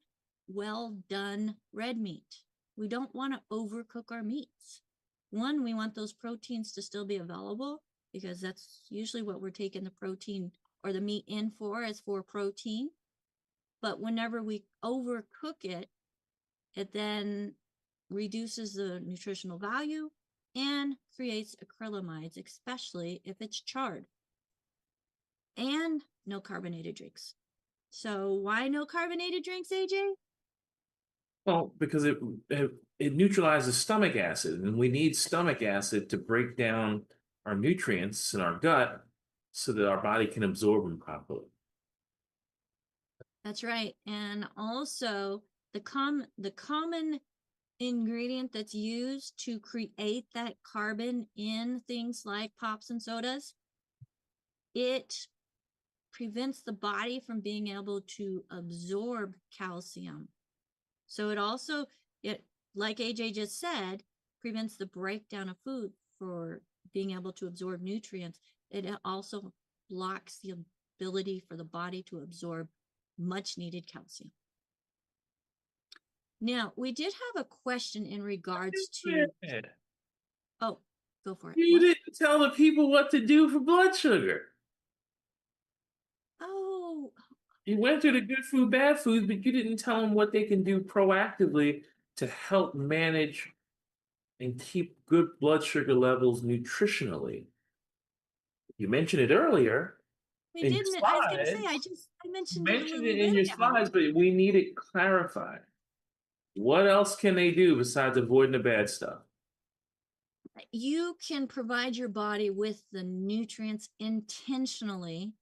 well done red meat. We don't want to overcook our meats. One, we want those proteins to still be available because that's usually what we're taking the protein or the meat in for, is for protein. But whenever we overcook it, it then reduces the nutritional value and creates acrylamides, especially if it's charred. And no carbonated drinks. So why no carbonated drinks, AJ? Well, because it neutralizes stomach acid, and we need stomach acid to break down our nutrients in our gut so that our body can absorb them properly. That's right. And also the common ingredient that's used to create that carbon in things like pops and sodas, it prevents the body from being able to absorb calcium. So it also, like AJ just said, prevents the breakdown of food for being able to absorb nutrients. It also blocks the ability for the body to absorb much needed calcium. Now, we did have a question in regards to, oh, go for it. You didn't tell the people what to do for blood sugar. Oh, You went through the good food, bad food, but you didn't tell them what they can do proactively to help manage and keep good blood sugar levels nutritionally. You mentioned it earlier we in did. your I was going to say, slides. I You mentioned it a mentioned little it in bit your ago. slides, but we need it clarified. What else can they do besides avoiding the bad stuff? You can provide your body with the nutrients intentionally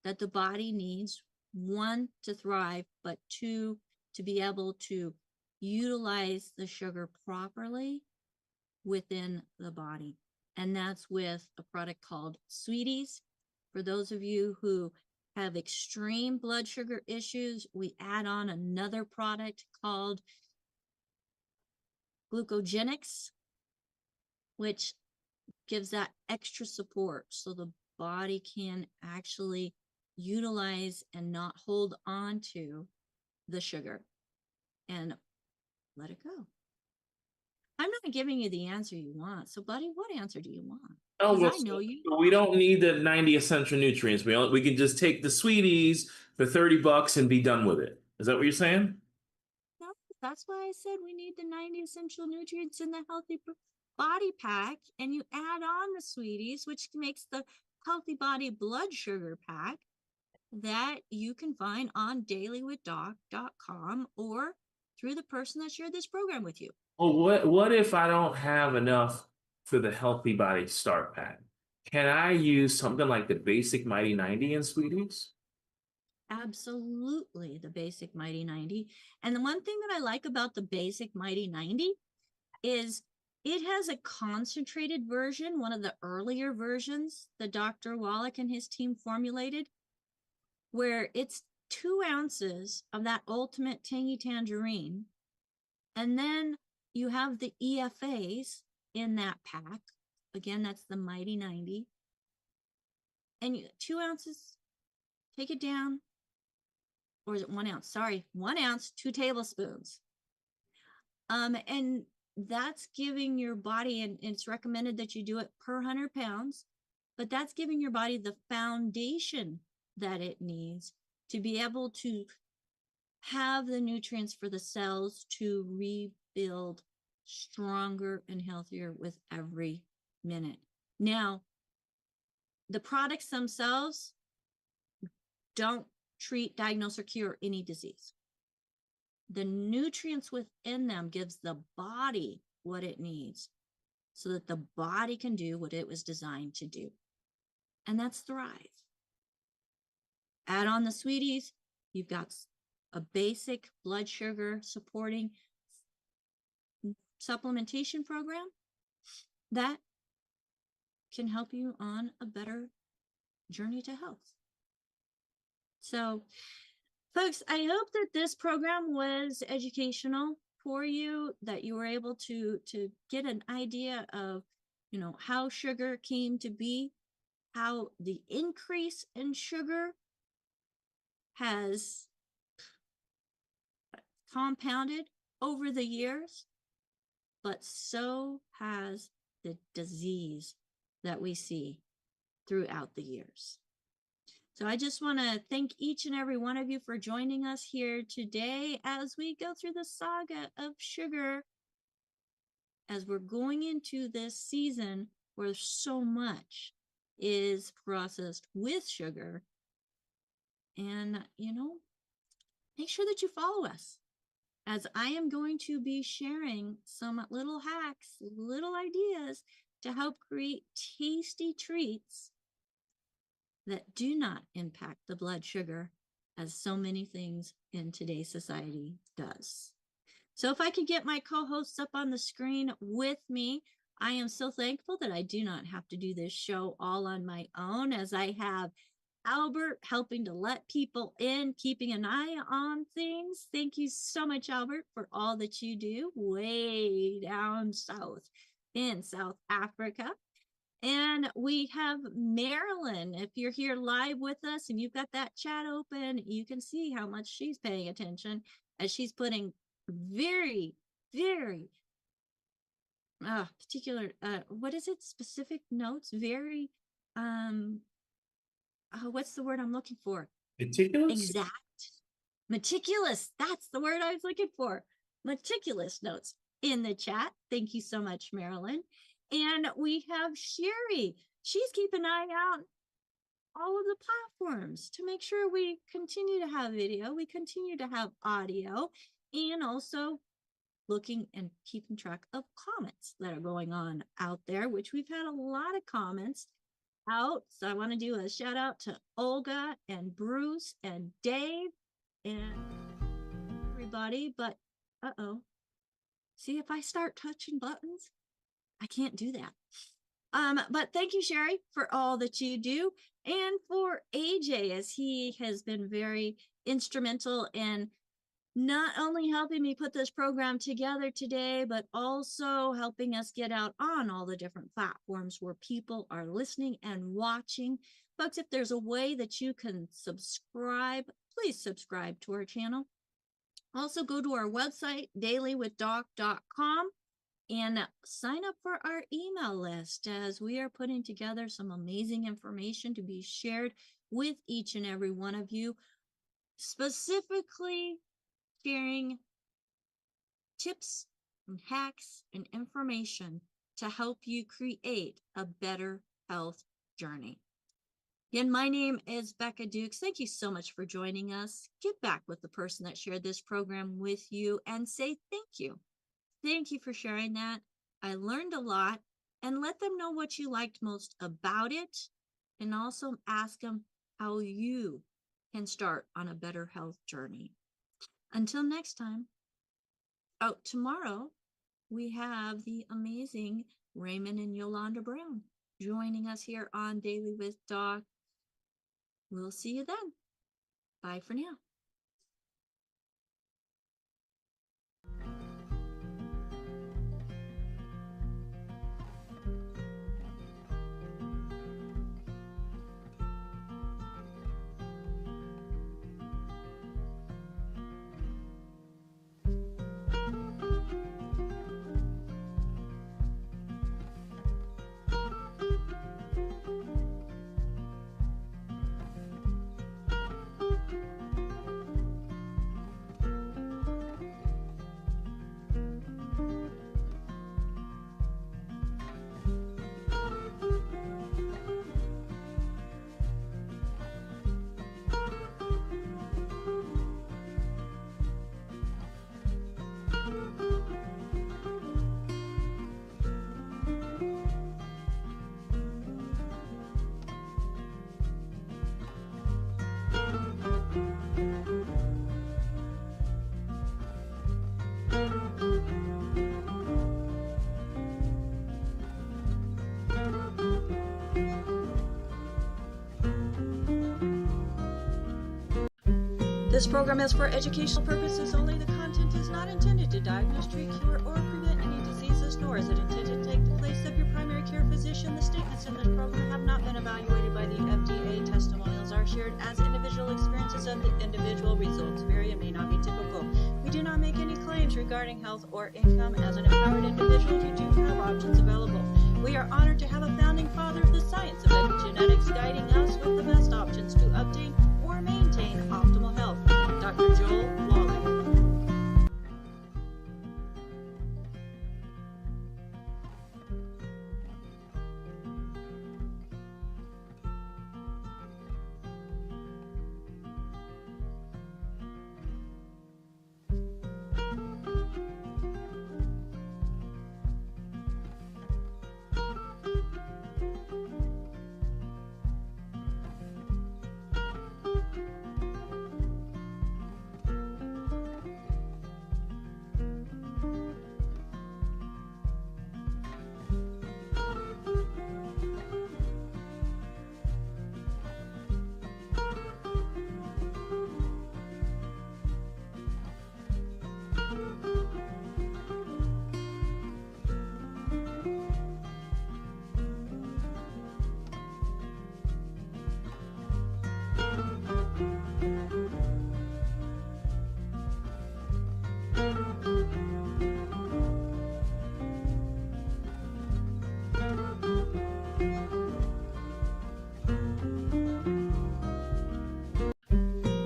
that the body needs, one, to thrive, but two, to be able to utilize the sugar properly within the body. And that's with a product called Sweeties. For those of you who have extreme blood sugar issues, we add on another product called Glucogenics, which gives that extra support so the body can actually utilize and not hold on to the sugar and let it go. I'm not giving you the answer you want. So, buddy, what answer do you want? Oh, Because well, I know you. we don't need the 90 essential nutrients. We can just take the sweeties for $30 and be done with it. Is that what you're saying? No, that's why I said we need the 90 essential nutrients in the healthy body pack, and you add on the sweeties, which makes the healthy body blood sugar pack that you can find on dailywithdoc.com or through the person that shared this program with you. Well, what if I don't have enough for the healthy body start pack? Can I use something like the basic Mighty 90 in sweeties? Absolutely, the basic Mighty 90. And the one thing that I like about the basic Mighty 90 is it has a concentrated version, one of the earlier versions that Dr. Wallach and his team formulated, where it's 2 ounces of that ultimate tangy tangerine. And then you have the EFAs in that pack. Again, that's the Mighty 90. And 2 ounces, take it down. Or is it 1 ounce? Sorry, 1 ounce, 2 tablespoons. And that's giving your body, and it's recommended that you do it per 100 pounds, but that's giving your body the foundation that it needs to be able to have the nutrients for the cells to rebuild stronger and healthier with every minute. Now, the products themselves don't treat, diagnose, or cure any disease. The nutrients within them gives the body what it needs so that the body can do what it was designed to do. And that's thrive. Add on the sweeties, you've got a basic blood sugar supporting supplementation program that can help you on a better journey to health. So, folks, I hope that this program was educational for you, that you were able to get an idea of, how sugar came to be, how the increase in sugar has compounded over the years, but so has the disease that we see throughout the years. So I just want to thank each and every one of you for joining us here today as we go through the saga of sugar, as we're going into this season where so much is processed with sugar. And, make sure that you follow us, as I am going to be sharing some little hacks, little ideas to help create tasty treats that do not impact the blood sugar, as so many things in today's society does. So if I could get my co-hosts up on the screen with me, I am so thankful that I do not have to do this show all on my own, as I have Albert helping to let people in, keeping an eye on things. Thank you so much, Albert, for all that you do way down south in South Africa. And we have Marilyn. If you're here live with us and you've got that chat open, you can see how much she's paying attention, as she's putting very, very particular, what is it? Specific notes, very, what's the word I'm looking for? Meticulous? Exact. Meticulous. That's the word I was looking for. Meticulous notes in the chat. Thank you so much, Marilyn. And we have Sherry. She's keeping an eye out all of the platforms to make sure we continue to have video, we continue to have audio, and also looking and keeping track of comments that are going on out there, which we've had a lot of comments out. So I want to do a shout out to Olga and Bruce and Dave and everybody. But see, if I start touching buttons, I can't do that. But thank you, Sherry, for all that you do, and for AJ, as he has been very instrumental in not only helping me put this program together today, but also helping us get out on all the different platforms where people are listening and watching. Folks, if there's a way that you can subscribe, please subscribe to our channel. Also, go to our website, dailywithdoc.com, and sign up for our email list, as we are putting together some amazing information to be shared with each and every one of you, specifically sharing tips and hacks and information to help you create a better health journey. Again, my name is Becca Dukes. Thank you so much for joining us. Get back with the person that shared this program with you and say thank you. Thank you for sharing that. I learned a lot, and let them know what you liked most about it, and also ask them how you can start on a better health journey. Until next time. Oh, tomorrow we have the amazing Raymond and Yolanda Brown joining us here on Daily with Doc. We'll see you then. Bye for now. This program is for educational purposes only. The content is not intended to diagnose, treat, cure, or prevent any diseases, nor is it intended to take the place of your primary care physician. The statements in this program have not been evaluated by the FDA. Testimonials are shared as individual experiences of the individual. Results vary and may not be typical. We do not make any claims regarding health or income. As an empowered individual, you do have options available. We are honored to have a founding father of the science of epigenetics guiding us with the best options to obtain or maintain optimal health. Dr. Joel Lawley.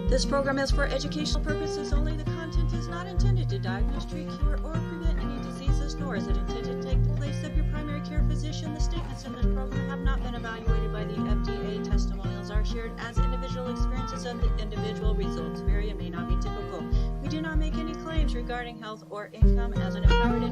This program is for educational purposes only. The content is not intended to diagnose, treat, cure, or prevent any diseases, nor is it intended to take the place of your primary care physician. The statements in this program have not been evaluated by the FDA. Testimonials are shared as individual experiences of the individual. Results vary and may not be typical. We do not make any claims regarding health or income. As an empowered individual,